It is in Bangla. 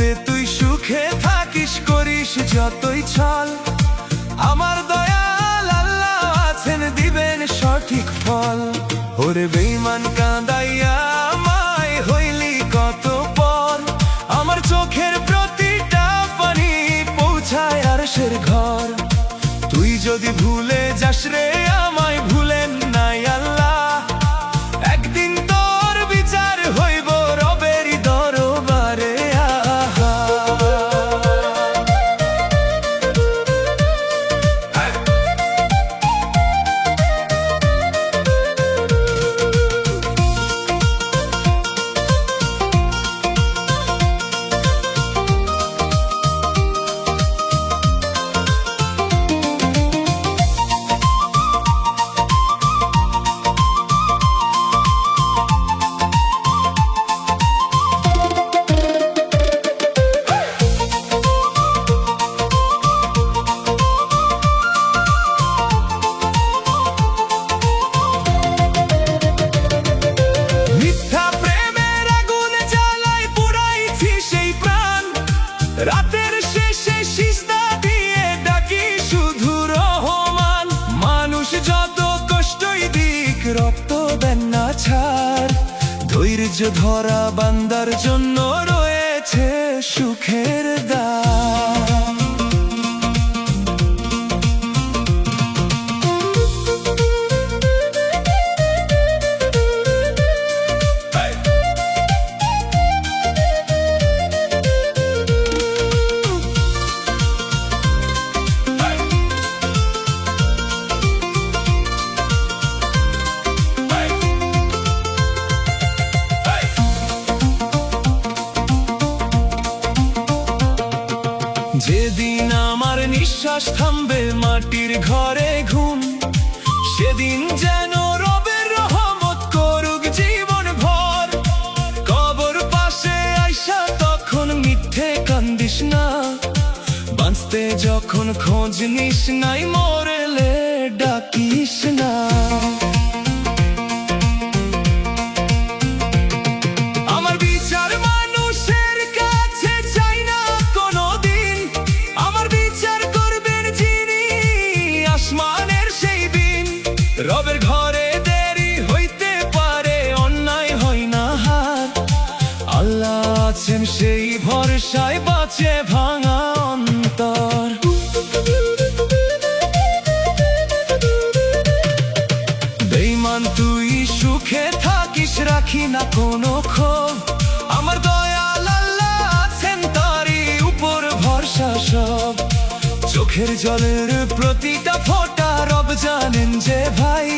যাতে তুই সুখে থাকিস, করিস যতই ছল। আমার দয়াল আল্লাহ আছেন, দিবেন সঠিক ফল। ওরে বেঈমান কাঁদাইয়া আমায় হইলি কত পর, আমার চোখের প্রতিটা পানি পৌঁছায় আরশের ঘর। তুই যদি ভুলে যাস রে আমায়, ভুলেন নাই আল্লাহ, একদিন তোর বিচার হইব রবেরই দরবারে। আহা রাতের শেষে সিজদা দিয়ে ডাকি শুধু রহমান। মানুষ যত কষ্টই দিক, রক্ত দেন না ছাড়। ধৈর্য ধরা বান্দার জন্য রয়েছে সুখের দ্বার। যেদিন আমার নিঃশ্বাস থামবে মাটির ঘরে ঘুম, সেদিন যেন রবের রহমত করুক জীবন ভর। কবর পাশে আইসা তখন মিথ্যে কান্দিস না, বাঁচতে যখন খোঁজ নিস নাই, মরলে ডাকিস না। আমার বিচার মানুষের কাছে চাই না কোনোদিন, আমার বিচার করবেন যিনি আসমানের সেই দিন। রবের ঘরে দেরি হইতে পারে, অন্যায় হয় না হার, আল্লাহ আছেন সেই ভরসায় বাঁচে ভাঙা অন্তর। বেঈমান তুই সুখে থাকিস, রাখি না কোনো ক্ষোভ, আমার দয়াল আল্লাহ আছেন, তারই উপর ভরসা সব। চোখের জলের প্রতিটা ফোঁটা রব জানেন যে ভাই,